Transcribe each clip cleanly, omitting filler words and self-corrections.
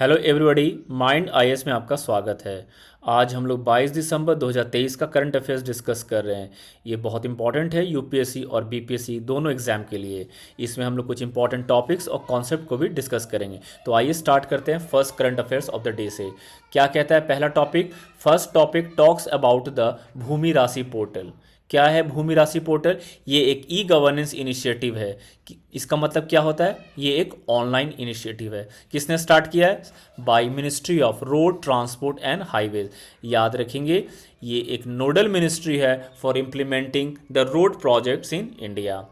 Hello everybody, mind IAS में आपका स्वागत है। आज हम लोग 22 दिसंबर 2023 का करंट अफेयर्स डिस्कस कर रहे हैं। ये बहुत इंपॉर्टेंट है यूपीएससी और बीपीएससी दोनों एग्जाम के लिए। इसमें हम लोग कुछ इंपॉर्टेंट टॉपिक्स और कॉन्सेप्ट को भी डिस्कस करेंगे। तो आइए स्टार्ट करते हैं first current affairs of the day से। क्या कहता है पहला topic? First topic talks about the Bhoomi Rashi portal. क्या है भूमि राशि पोर्टल? ये एक ई गवर्नेंस इनिशिएटिव है। इसका मतलब क्या होता है? ये एक ऑनलाइन इनिशिएटिव है। किसने स्टार्ट किया है? By ministry of road transport and highways. याद रखेंगे, ये एक नोडल मिनिस्ट्री है for implementing the road projects in India.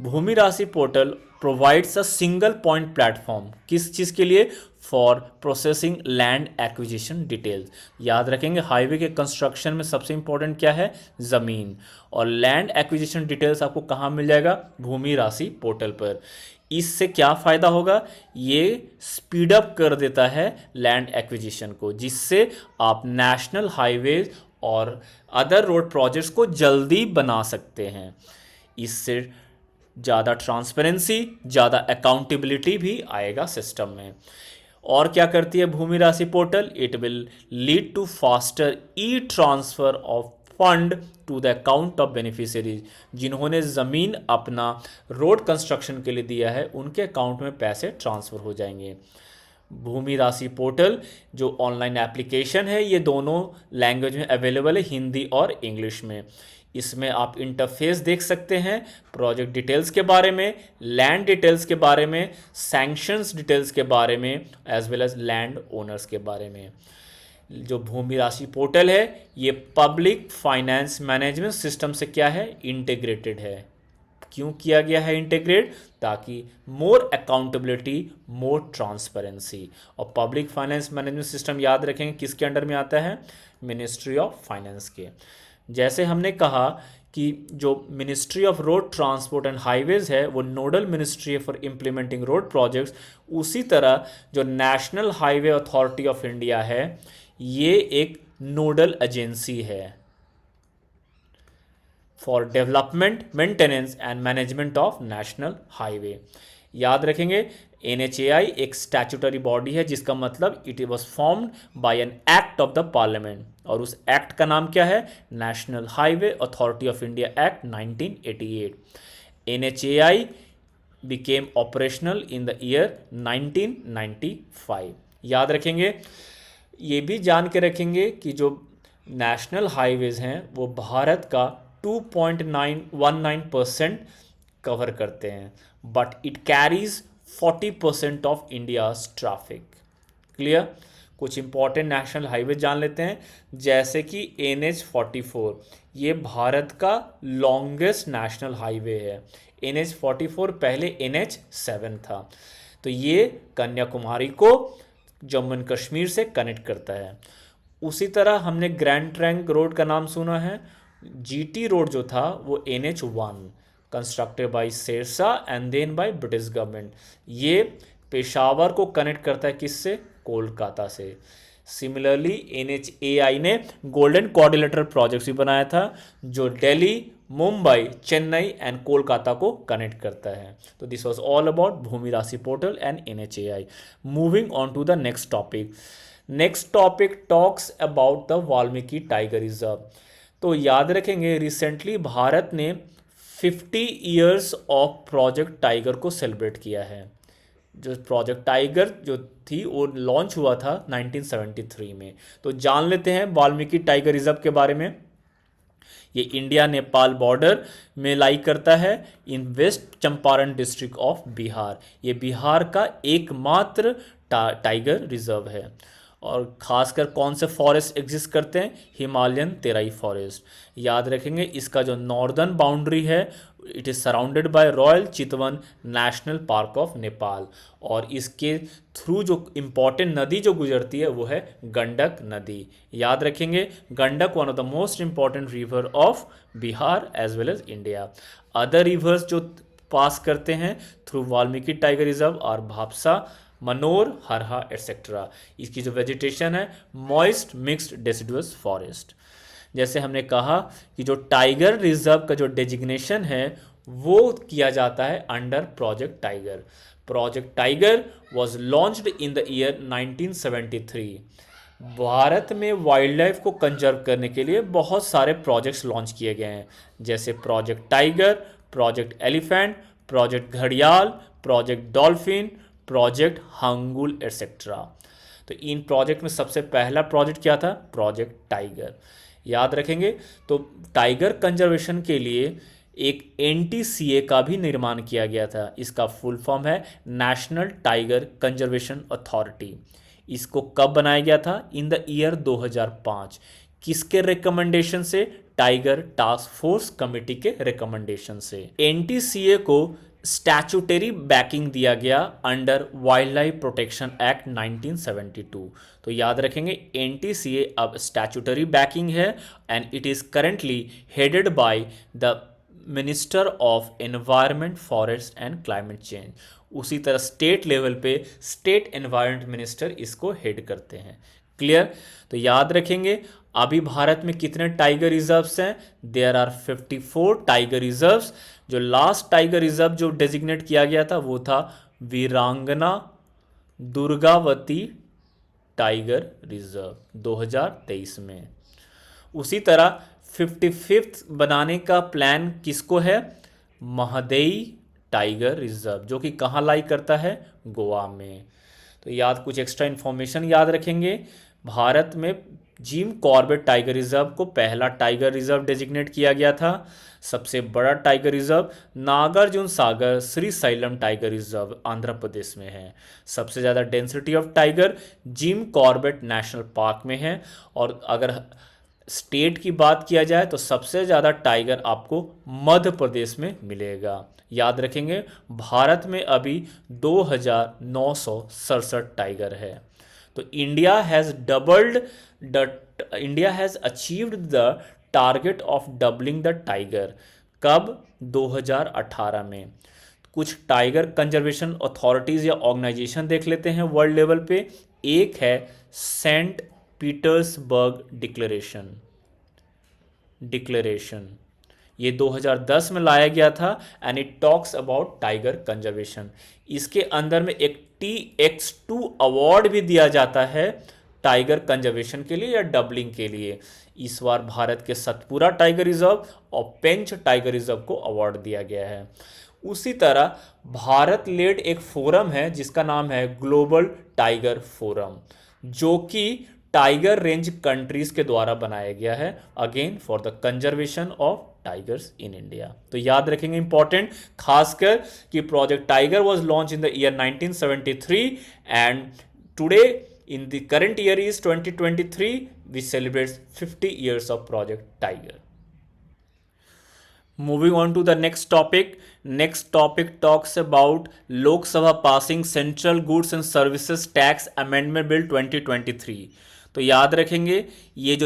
Bhoomi Rashi portal provides a single point platform. किस चीज़ के लिए? For processing land acquisition details. याद रखेंगे, हाईवे के कंस्ट्रक्शन में सबसे इंपॉर्टेंट क्या है? ज़मीन। और लैंड एक्विजिशन डिटेल्स आपको कहाँ मिल जाएगा? भूमि राशि पोर्टल पर। इससे क्या फ़ायदा होगा? ये स्पीड अप कर देता है लैंड एक्विजिशन को, जिससे आप नेशनल हाईवेज और अदर रोड प्रोजेक्ट्स को जल्दी बना सकते हैं। इससे ज़्यादा ट्रांसपेरेंसी, ज़्यादा अकाउंटेबिलिटी भी आएगा सिस्टम में। और क्या करती है Bhoomi Rashi portal? It will lead to faster e transfer of fund to the account of beneficiaries. जिन्होंने ज़मीन अपना रोड कंस्ट्रक्शन के लिए दिया है, उनके अकाउंट में पैसे ट्रांसफ़र हो जाएंगे। भूमि राशि पोर्टल जो ऑनलाइन एप्लीकेशन है, ये दोनों लैंग्वेज में अवेलेबल है, हिंदी और इंग्लिश में। इसमें आप इंटरफेस देख सकते हैं, प्रोजेक्ट डिटेल्स के बारे में, लैंड डिटेल्स के बारे में, सैंक्शंस डिटेल्स के बारे में, as well as land owners के बारे में। जो भूमि राशि पोर्टल है, ये पब्लिक फाइनेंस मैनेजमेंट सिस्टम से क्या है? इंटीग्रेटेड है। क्यों किया गया है इंटीग्रेट? ताकि मोर अकाउंटेबिलिटी, मोर ट्रांसपेरेंसी। और पब्लिक फाइनेंस मैनेजमेंट सिस्टम याद रखेंगे किसके अंडर में आता है? मिनिस्ट्री ऑफ फाइनेंस के। जैसे हमने कहा कि जो ministry of road transport and highways है, वो नोडल मिनिस्ट्री है फॉर इम्प्लीमेंटिंग रोड प्रोजेक्ट्स। उसी तरह जो national highway authority of India है, ये एक नोडल एजेंसी है for development, maintenance and management of national highway. याद रखेंगे, NHAI एक स्टैट्यूटरी बॉडी है, जिसका मतलब it was formed by an act of the parliament. और उस एक्ट का नाम क्या है? National highway authority of India act 1988। NHAI became operational in the year 1995। याद रखेंगे, ये भी जान के रखेंगे कि जो नेशनल हाईवेज हैं, वो भारत का 2.919% कवर करते हैं, but it carries 40% of India's traffic. Clear? कुछ इंपॉर्टेंट नेशनल हाईवे जान लेते हैं, जैसे कि NH44। ये भारत का लॉन्गेस्ट नेशनल हाईवे है। NH44 पहले NH7 था। तो ये कन्याकुमारी को जम्मू एंड कश्मीर से कनेक्ट करता है। उसी तरह हमने ग्रैंड ट्रंक रोड का नाम सुना है। GT रोड जो था वो NH1, कंस्ट्रक्टेड बाय सिरसा and then by British government. ये पेशावर को कनेक्ट करता है किससे? कोलकाता से। सिमिलरली NHAI ने गोल्डन क्वाड्रिलेटरल प्रोजेक्ट भी बनाया था, जो दिल्ली, मुंबई, चेन्नई एंड कोलकाता को कनेक्ट करता है। तो this was all about Bhoomi Rashi portal and NHAI। Moving on to the next topic. Next topic talks about the Valmiki tiger reserve. तो याद रखेंगे, रिसेंटली भारत ने 50 ईयर्स ऑफ प्रोजेक्ट टाइगर को सेलिब्रेट किया है। जो प्रोजेक्ट टाइगर जो थी, वो लॉन्च हुआ था 1973 में। तो जान लेते हैं वाल्मीकि टाइगर रिजर्व के बारे में। ये इंडिया नेपाल बॉर्डर में लाई करता है, in west Champaran district of Bihar. ये बिहार का एकमात्र टाइगर रिजर्व है। और खासकर कौन से फॉरेस्ट एग्जिस्ट करते हैं? Himalayan Terai forest. याद रखेंगे, इसका जो नॉर्दर्न बाउंड्री है, it is surrounded by royal Chitwan national park of Nepal. और इसके थ्रू जो इम्पॉर्टेंट नदी जो गुजरती है, वो है गंडक नदी। याद रखेंगे, Gandak one of the most important river of Bihar as well as India. Other rivers जो पास करते हैं थ्रू वाल्मीकि टाइगर रिजर्व और भापसा, मनोर, हरहा एटसेट्रा। इसकी जो वेजिटेशन है, मॉइस्ट मिक्स्ड डेसिडुअस फॉरेस्ट। जैसे हमने कहा कि जो टाइगर रिजर्व का जो डेजिग्नेशन है, वो किया जाता है under project tiger. Project tiger was launched in the year 1973। Bharat में वाइल्ड लाइफ को कंजर्व करने के लिए बहुत सारे प्रोजेक्ट्स लॉन्च किए गए हैं, जैसे project tiger, project elephant, project घड़ियाल, project dolphin, project hangul etcetera. तो इन प्रोजेक्ट में सबसे पहला प्रोजेक्ट क्या था? Project tiger. याद रखेंगे। तो टाइगर कंजर्वेशन के लिए एक NTCA का भी निर्माण किया गया था। इसका फुल फॉर्म है नेशनल टाइगर कंजर्वेशन अथॉरिटी। इसको कब बनाया गया था? In the year 2005। किसके रिकमेंडेशन से? टाइगर टास्क फोर्स कमेटी के रिकमेंडेशन से। NTCA को स्टैचूटरी बैकिंग दिया गया under wild life protection act 1972। तो याद रखेंगे, NTCA अब स्टैचूटरी बैकिंग है and it is currently headed by the minister of environment, forest and climate change. उसी तरह स्टेट लेवल पे स्टेट एनवायरनमेंट मिनिस्टर इसको हेड करते हैं। क्लियर? तो याद रखेंगे, अभी भारत में कितने टाइगर रिजर्व्स हैं? There are 54 tiger reserves. जो लास्ट टाइगर रिजर्व जो डेजिग्नेट किया गया था वो था वीरांगना दुर्गावती टाइगर रिजर्व 2023 में। उसी तरह 55th बनाने का प्लान किसको है? महादेई टाइगर रिजर्व, जो कि कहाँ लाई करता है? गोवा में। तो याद कुछ एक्स्ट्रा इन्फॉर्मेशन याद रखेंगे। भारत में जिम कॉर्बेट टाइगर रिजर्व को पहला टाइगर रिजर्व डेजिग्नेट किया गया था। सबसे बड़ा tiger reserve Nagarjuna Sagar Srisailam tiger reserve Andhra Pradesh में है। सबसे ज़्यादा density of tiger Jim Corbett national park में है। और अगर स्टेट की बात किया जाए तो सबसे ज़्यादा टाइगर आपको मध्य प्रदेश में मिलेगा। याद रखेंगे, भारत में अभी 2967 टाइगर है। तो India has achieved the target of doubling the tiger. कब? 2018 में। कुछ टाइगर कंजर्वेशन अथॉरिटीज़ या ऑर्गेनाइजेशन देख लेते हैं वर्ल्ड लेवल पे। एक है सेंट पीटर्सबर्ग डिक्लेरेशन। ये 2010 में लाया गया था and it talks about tiger conservation. इसके अंदर में एक TX2 अवार्ड भी दिया जाता है टाइगर कंजर्वेशन के लिए या डबलिंग के लिए। इस बार भारत के सतपुरा टाइगर रिजर्व और पेंच टाइगर रिजर्व को अवार्ड दिया गया है। उसी तरह भारत लेड एक फोरम है जिसका नाम है ग्लोबल टाइगर फोरम, जो कि टाइगर रेंज कंट्रीज के द्वारा बनाया गया है, again for the conservation of tigers in India. तो याद रखेंगे इंपॉर्टेंट, खासकर कि project tiger was launch in the year 1973 and today in the current year is 2023 which celebrates 50 years of Project Tiger. Moving on to the next topic. Next topic talks about Lok Sabha passing Central Goods and Services Tax Amendment Bill 2023. तो याद रखेंगे, ये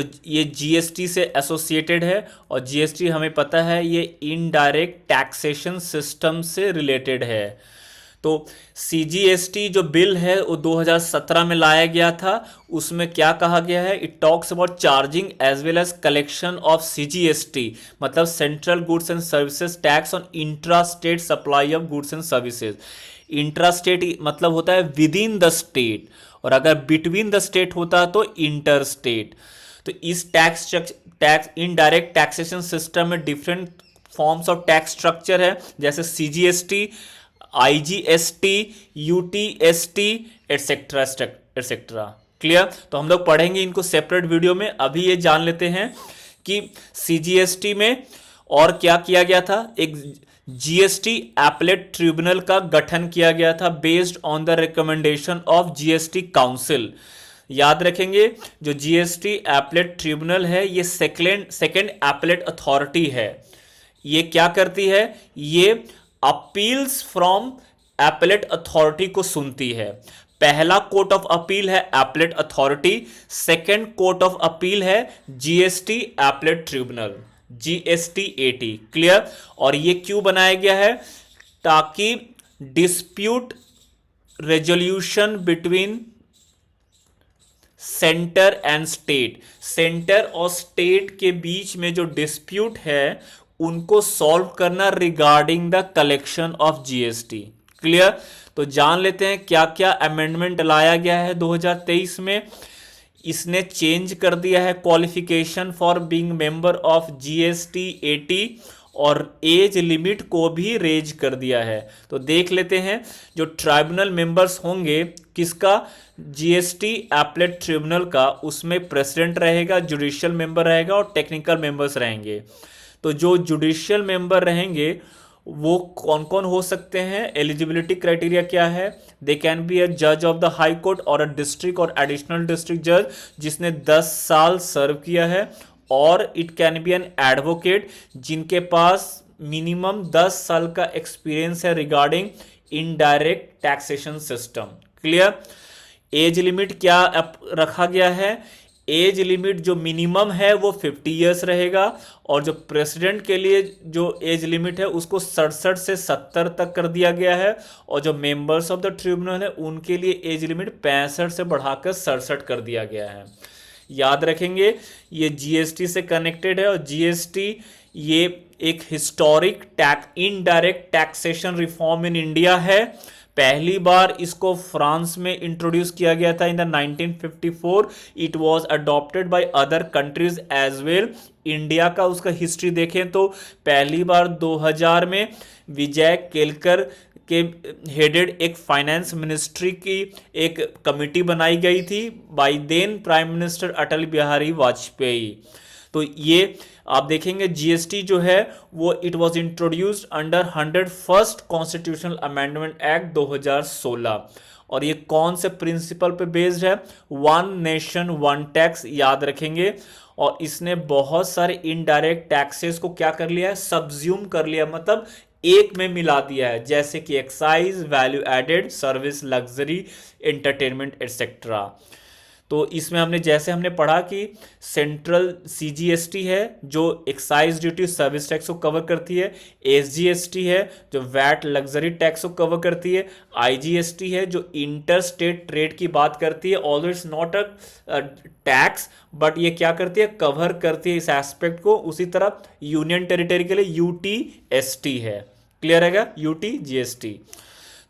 GST से associated है और GST हमें पता है ये इनडायरेक्ट टैक्सेशन सिस्टम से रिलेटेड है। तो CGST जो बिल है वो 2017 में लाया गया था। उसमें क्या कहा गया है? It talks about charging as well as collection of CGST, मतलब central goods and services tax on intra state supply of goods and services. Intra state मतलब होता है विद इन द स्टेट, और अगर बिटवीन द स्टेट होता तो inter state. तो इस टैक्स इनडायरेक्ट टैक्सेशन सिस्टम में different forms of tax structure है, जैसे CGST, IGST, UTST etcetera. Clear? तो हम लोग पढ़ेंगे इनको सेपरेट वीडियो में। अभी ये जान लेते हैं कि CGST में और क्या किया गया था। एक GST एपलेट ट्रिब्यूनल का गठन किया गया था based on the recommendation of GST council. याद रखेंगे, जो GST एपलेट ट्रिब्यूनल है ये सेकेंड एपलेट अथॉरिटी है। ये क्या करती है? ये अपील्स फ्रॉम एपलेट अथॉरिटी को सुनती है। पहला कोर्ट ऑफ अपील है appellate authority, second court of appeal है GST appellate tribunal, GSTAT। Clear? और ये क्यों बनाया गया है? ताकि dispute resolution between centre and state, centre और स्टेट के बीच में जो डिस्प्यूट है उनको सॉल्व करना regarding the collection of GST। Clear. तो जान लेते हैं क्या क्या अमेंडमेंट लाया गया है 2023 में। इसने चेंज कर दिया है qualification for being member of GST 80 और एज लिमिट को भी रेज कर दिया है। तो देख लेते हैं जो ट्राइब्यूनल मेंबर्स होंगे किसका, जीएसटी एपलेट ट्रिब्यूनल का, उसमें प्रेसिडेंट रहेगा, जुडिशियल मेंबर रहेगा और टेक्निकल मेंबर्स रहेंगे। तो जो जुडिशियल मेंबर रहेंगे वो कौन कौन हो सकते हैं, एलिजिबिलिटी क्राइटेरिया क्या है, दे कैन बी अ जज ऑफ द हाई कोर्ट और अ डिस्ट्रिक्ट और एडिशनल डिस्ट्रिक्ट जज जिसने 10 साल सर्व किया है, और it can be an advocate जिनके पास मिनिमम 10 साल का एक्सपीरियंस है regarding indirect taxation system. Clear. Age limit क्या रखा गया है, एज लिमिट जो मिनिमम है वो 50 ईयर्स रहेगा, और जो प्रेसिडेंट के लिए जो एज लिमिट है उसको 67 से 70 तक कर दिया गया है, और जो मेंबर्स ऑफ द ट्रिब्यूनल है उनके लिए एज लिमिट 65 से बढ़ाकर 67 कर दिया गया है। याद रखेंगे ये जीएसटी से कनेक्टेड है, और जीएसटी ये एक historic indirect taxation reform in India है। पहली बार इसको फ्रांस में इंट्रोड्यूस किया गया था in the 1954। It was adopted by other countries as well. India का उसका हिस्ट्री देखें तो पहली बार 2000 में विजय केलकर के हेडेड एक फाइनेंस मिनिस्ट्री की एक कमिटी बनाई गई थी bye then prime minister Atal Bihari Vajpayee. तो ये आप देखेंगे जीएसटी जो है वो it was introduced under 101st constitutional amendment act 2016, और ये कौन से प्रिंसिपल पे बेस्ड है, वन नेशन वन टैक्स। याद रखेंगे। और इसने बहुत सारे इनडायरेक्ट टैक्सेस को क्या कर लिया है, सब्ज्यूम कर लिया, मतलब एक में मिला दिया है, जैसे कि excise, value added, service, luxury, entertainment etcetera. तो इसमें हमने पढ़ा कि सेंट्रल सीजीएसटी है जो एक्साइज ड्यूटी सर्विस टैक्स को कवर करती है, एसजीएसटी है जो वैट लग्जरी टैक्स को कवर करती है, आईजीएसटी है जो इंटर स्टेट ट्रेड की बात करती है, although it's not a tax but ये क्या करती है, कवर करती है इस एस्पेक्ट को। उसी तरह यूनियन टेरिटरी के लिए यूटीएसटी है। क्लियर है, यूटीजीएसटी।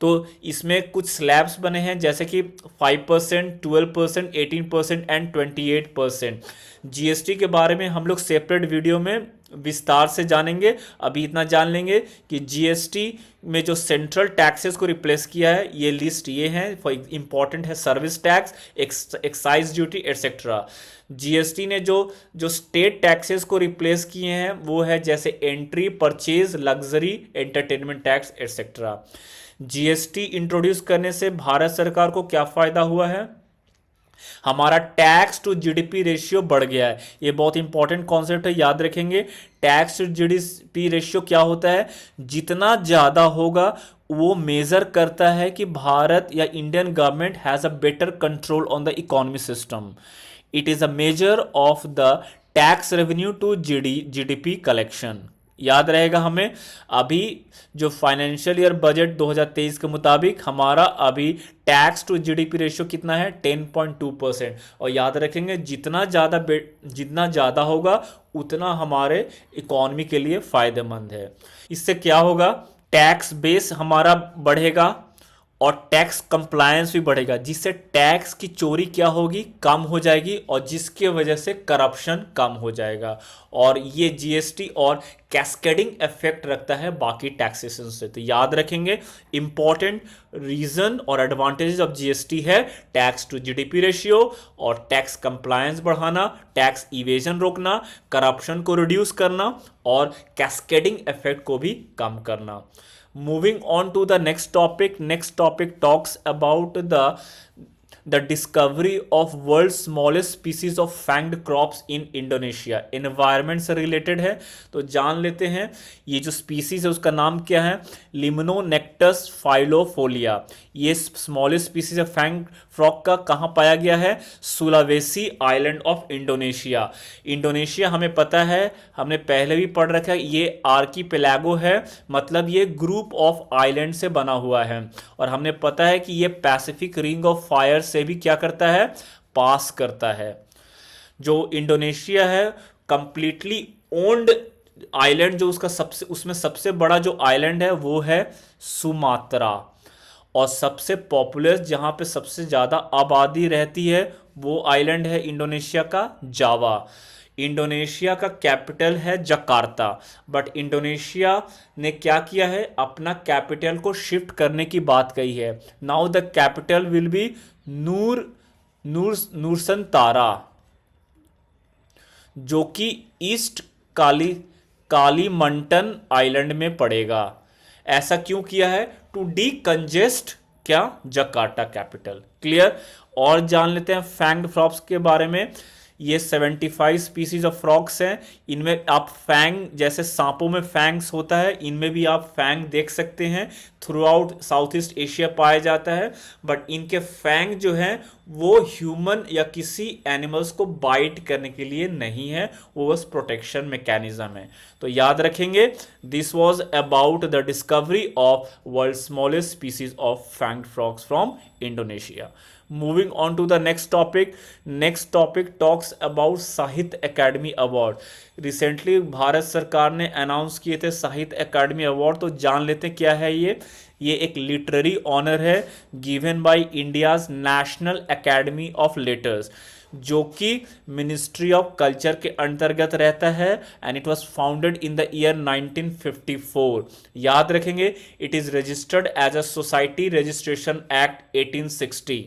तो इसमें कुछ स्लैब्स बने हैं जैसे कि 5%, 12%, 18% एंड 28%। जीएसटी के बारे में हम लोग सेपरेट वीडियो में विस्तार से जानेंगे। अभी इतना जान लेंगे कि जीएसटी में जो सेंट्रल टैक्सेस को रिप्लेस किया है, ये लिस्ट ये है, फॉर इंपॉर्टेंट है service tax, excise duty etcetera. GST ने जो स्टेट टैक्सेस को रिप्लेस किए हैं वो है जैसे entry, purchase, luxury, entertainment tax etcetera. GST introduce करने से भारत सरकार को क्या फायदा हुआ है, हमारा टैक्स टू जीडीपी रेशियो बढ़ गया है। ये बहुत इंपॉर्टेंट कॉन्सेप्ट है, याद रखेंगे। टैक्स टू जीडीपी रेशियो क्या होता है, जितना ज्यादा होगा वो मेजर करता है कि भारत या Indian government has a better control on the economy system. It is a measure of the tax revenue to GDP collection. याद रहेगा हमें। अभी जो फाइनेंशियल ईयर बजट 2023 के मुताबिक हमारा अभी टैक्स टू जीडीपी रेशियो कितना है, 10.2%। और याद रखेंगे जितना ज़्यादा होगा उतना हमारे इकॉनमी के लिए फ़ायदेमंद है। इससे क्या होगा, टैक्स बेस हमारा बढ़ेगा और टैक्स कंप्लायंस भी बढ़ेगा, जिससे टैक्स की चोरी क्या होगी, कम हो जाएगी, और जिसके वजह से करप्शन कम हो जाएगा। और ये जीएसटी और कैस्केडिंग इफेक्ट रखता है बाकी टैक्सेशन से। तो याद रखेंगे इंपॉर्टेंट रीजन और एडवांटेजेस ऑफ जीएसटी है टैक्स टू जीडीपी रेशियो और टैक्स कंप्लायंस बढ़ाना, टैक्स इवेजन रोकना, करप्शन को रिड्यूस करना और कैस्केडिंग इफेक्ट को भी कम करना। Moving on to the next topic talks about the discovery of world's smallest species of fanged crops in Indonesia। environment से related है, तो जान लेते हैं ये जो species है उसका नाम क्या है, Limnonectus phylofolia। ये स्मॉलेस्ट स्पीसीज है फैंग फ्रॉग का कहाँ पाया गया है, Sulawesi island of Indonesia. Indonesia हमें पता है, हमने पहले भी पढ़ रखा है, ये आर्कीपेलागो है, मतलब ये ग्रुप ऑफ आइलैंड से बना हुआ है। और हमने पता है कि ये पैसिफिक रिंग ऑफ फायर से भी क्या करता है, पास करता है। जो इंडोनेशिया है कंप्लीटली ओन्ड आइलैंड, जो उसमें सबसे बड़ा जो आइलैंड है वो है सुमात्रा। और सबसे पॉपुलर जहाँ पे सबसे ज़्यादा आबादी रहती है वो आइलैंड है इंडोनेशिया का जावा। इंडोनेशिया का कैपिटल है जकार्ता, बट इंडोनेशिया ने क्या किया है, अपना कैपिटल को शिफ्ट करने की बात कही है। Now the capital will be Nur Nur Nusantara, जो कि ईस्ट काली कालीमंटन आइलैंड में पड़ेगा। ऐसा क्यों किया है, टू डी कंजेस्ट क्या जकार्ता कैपिटल। क्लियर। और जान लेते हैं फैंग्ड फ्रॉग्स के बारे में। ये 75 स्पीसीज ऑफ फ्रॉग्स हैं। इनमें आप फैंग, जैसे सांपों में फैंग्स होता है, इनमें भी आप फैंग देख सकते हैं। Through out south east Asia पाया जाता है, बट इनके फैंग जो हैं वो ह्यूमन या किसी एनिमल्स को बाइट करने के लिए नहीं है, वो बस प्रोटेक्शन मैकेनिज्म है। तो याद रखेंगे, this was about the discovery of world smallest species of fanged frogs from Indonesia. Moving on to the next topic. Next topic talks about Sahitya Akademi award. Recently Bharat सरकार ने अनाउंस किए थे साहित्य अकेडमी अवार्ड, तो जान लेते हैं क्या है ये एक लिटरेरी ऑनर है given by India's national academy of letters, जो कि मिनिस्ट्री ऑफ कल्चर के अंतर्गत रहता है, and it was founded in the year 1954। याद रखेंगे, it is registered as a society registration act 1860।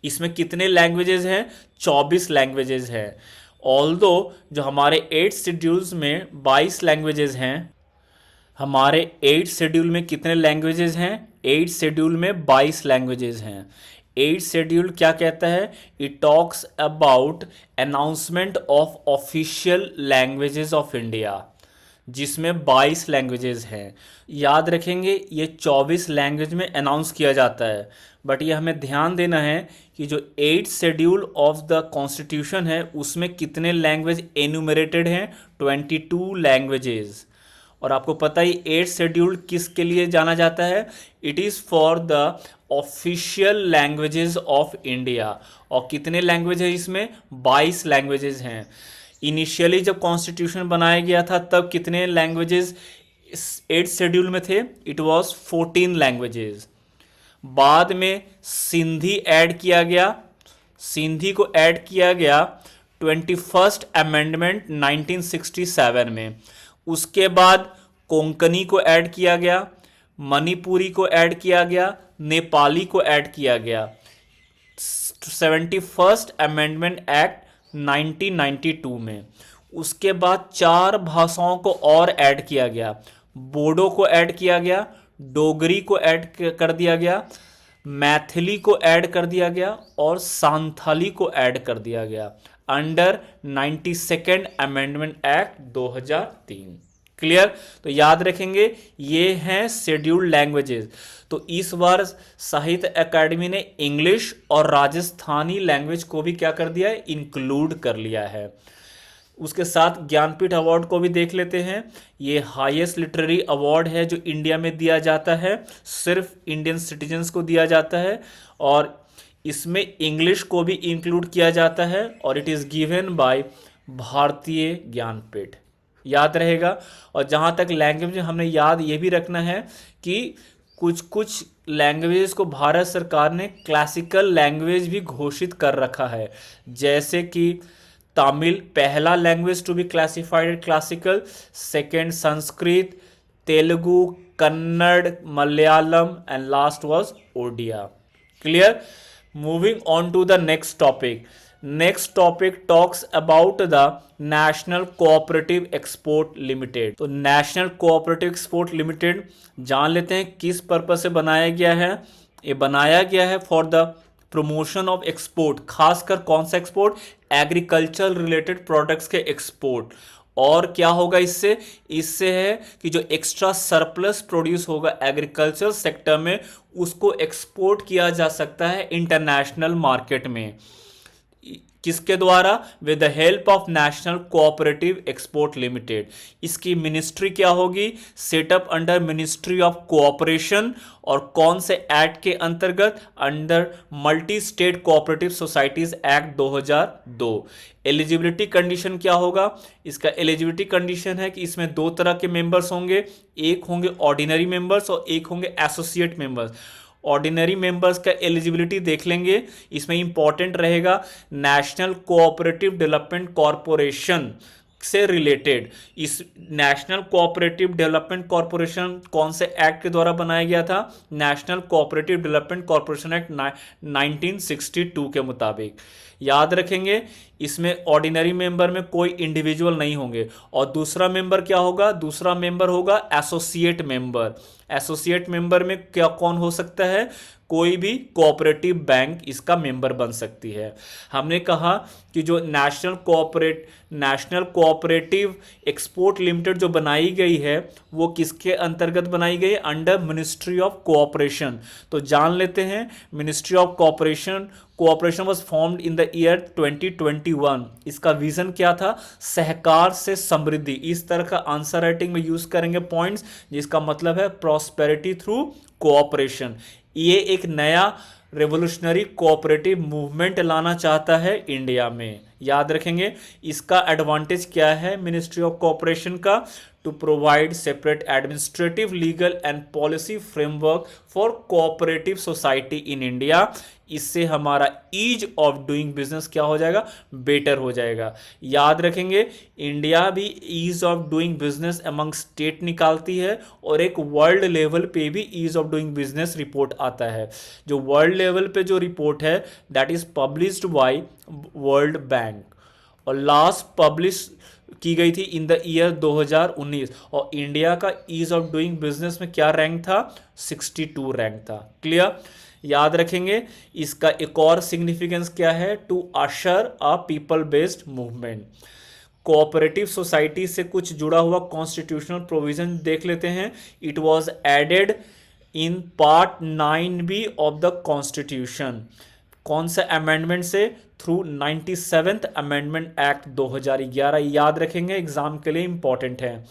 इसमें कितने लैंग्वेजेस हैं, 24 लैंग्वेजेस हैं। ऑल्दो जो हमारे 8 शेड्यूल्स में 22 लैंग्वेजेस हैं, हमारे 8 शेड्यूल में कितने लैंग्वेजेस हैं, 8 शेड्यूल में 22 लैंग्वेजेस हैं। 8 शेड्यूल क्या कहता है, it talks about announcement of official languages of India, जिसमें 22 लैंग्वेजेस हैं। याद रखेंगे, ये 24 लैंग्वेज में अनाउंस किया जाता है, बट ये हमें ध्यान देना है कि जो 8 शेड्यूल ऑफ द कॉन्स्टिट्यूशन है उसमें कितने लैंग्वेज एनुमरेटेड हैं, 22 लैंग्वेजेस। और आपको पता ही 8 शेड्यूल किसके लिए जाना जाता है, it is for the official languages of India. और कितने लैंग्वेज है इसमें, 22 लैंग्वेजेस हैं। इनिशियली जब कॉन्स्टिट्यूशन बनाया गया था तब कितने लैंग्वेजेस 8 शेड्यूल में थे, इट वाज 14 लैंग्वेजेस। बाद में सिंधी ऐड किया गया, सिंधी को ऐड किया गया 21st अमेंडमेंट 1967 में। उसके बाद कोंकणी को ऐड किया गया, मणिपुरी को ऐड किया गया, नेपाली को ऐड किया गया। 71st अमेंडमेंट एक्ट 1992 में। उसके बाद 4 भाषाओं को और ऐड किया गया, बोडो को ऐड किया गया, डोगरी को ऐड कर दिया गया, मैथिली को ऐड कर दिया गया और सांथाली को ऐड कर दिया गया under 92nd amendment act 2003। Clear. तो याद रखेंगे ये हैं शेड्यूल्ड लैंग्वेजेस। तो इस बार साहित्य अकेडमी ने इंग्लिश और राजस्थानी लैंग्वेज को भी क्या कर दिया है, इंक्लूड कर लिया है। उसके साथ ज्ञानपीठ अवार्ड को भी देख लेते हैं। ये हाईएस्ट लिटरेरी अवार्ड है जो इंडिया में दिया जाता है, सिर्फ इंडियन सिटीजन्स को दिया जाता है, और इसमें इंग्लिश को भी इंक्लूड किया जाता है, और इट इज़ गिवन बाय भारतीय ज्ञानपीठ। याद रहेगा। और जहाँ तक लैंग्वेज, हमने याद ये भी रखना है कि कुछ कुछ लैंग्वेज को भारत सरकार ने क्लासिकल लैंग्वेज भी घोषित कर रखा है, जैसे कि तमिल पहला language to be classified classical, second Sanskrit, Telugu, Kannada, Malayalam, and last was Odia. Clear. Moving on to the next topic. Next topic talks about the national cooperative export limited. तो नेशनल कोऑपरेटिव एक्सपोर्ट लिमिटेड जान लेते हैं किस पर्पज से बनाया गया है। ये बनाया गया है for the promotion of export, खासकर कौन सा एक्सपोर्ट, एग्रीकल्चर रिलेटेड प्रोडक्ट्स के एक्सपोर्ट। और क्या होगा इससे, इससे है कि जो एक्स्ट्रा सरप्लस प्रोड्यूस होगा एग्रीकल्चर सेक्टर में, उसको एक्सपोर्ट किया जा सकता है इंटरनेशनल मार्केट में। किसके द्वारा? With the help of national cooperative export limited. इसकी मिनिस्ट्री क्या होगी? Setup under ministry of cooperation. और कौन से एक्ट के अंतर्गत? Under multi state cooperative societies act 2002। Eligibility condition क्या होगा? इसका एलिजिबिलिटी कंडीशन है कि इसमें दो तरह के मेंबर्स होंगे, एक होंगे ऑर्डिनरी मेंबर्स और एक होंगे एसोसिएट मेंबर्स। ऑर्डिनरी मेंबर्स का एलिजिबिलिटी देख लेंगे, इसमें इंपॉर्टेंट रहेगा नेशनल कोऑपरेटिव डेवलपमेंट कॉरपोरेशन से रिलेटेड। इस नेशनल कोऑपरेटिव डेवलपमेंट कॉरपोरेशन कौन से एक्ट के द्वारा बनाया गया था? National cooperative development corporation act 1962 के मुताबिक। याद रखेंगे, इसमें ऑर्डिनरी मेंबर में कोई इंडिविजुअल नहीं होंगे। और दूसरा मेंबर क्या होगा? दूसरा मेंबर होगा एसोसिएट मेंबर। एसोसिएट मेंबर में क्या कौन हो सकता है? कोई भी कोऑपरेटिव बैंक इसका मेंबर बन सकती है। हमने कहा कि जो नेशनल कोऑपरेटिव एक्सपोर्ट लिमिटेड जो बनाई गई है वो किसके अंतर्गत बनाई गई है? Under ministry of cooperation. तो जान लेते हैं, ministry of cooperation was formed in the year 2021। इसका विजन क्या था? सहकार से समृद्धि। इस तरह का आंसर राइटिंग में यूज करेंगे पॉइंट्स, जिसका मतलब है प्रॉस्पेरिटी थ्रू कोऑपरेशन। ये एक नया रेवोल्यूशनरी कोऑपरेटिव मूवमेंट लाना चाहता है इंडिया में। याद रखेंगे, इसका एडवांटेज क्या है मिनिस्ट्री ऑफ कोऑपरेशन का? To provide separate administrative, legal and policy framework for cooperative society in India. इससे हमारा ईज ऑफ डूइंग बिजनेस क्या हो जाएगा? बेटर हो जाएगा। याद रखेंगे, इंडिया भी ease of doing business among state निकालती है और एक वर्ल्ड लेवल पे भी ease of doing business report आता है। जो वर्ल्ड लेवल पे जो रिपोर्ट है that is published by World Bank और लास्ट पब्लिश की गई थी इन द ईयर 2019। और इंडिया का ईज ऑफ डूइंग बिजनेस में क्या रैंक था? 62 रैंक था। क्लियर? याद रखेंगे, इसका एक और सिग्निफिकेंस क्या है? To usher a people based movement. Cooperative society से कुछ जुड़ा हुआ कॉन्स्टिट्यूशनल प्रोविजन देख लेते हैं। It was added in part 9B of the constitution. कौन सा अमेंडमेंट से? Through 97th amendment act 2011। याद रखेंगे, एग्जाम के लिए इंपॉर्टेंट है।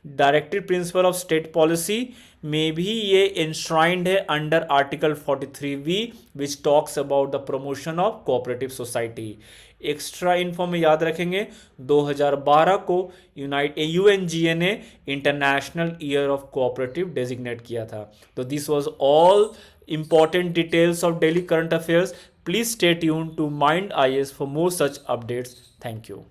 Directive principle of state policy में भी ये इंश्राइंड है under article 43V which talks about the promotion of cooperative society. Extra info में याद रखेंगे, 2012 को UNGA ने international year of cooperative designate किया था। तो this was all important details of daily current affairs. Please stay tuned to Mind IAS for more such updates. Thank you.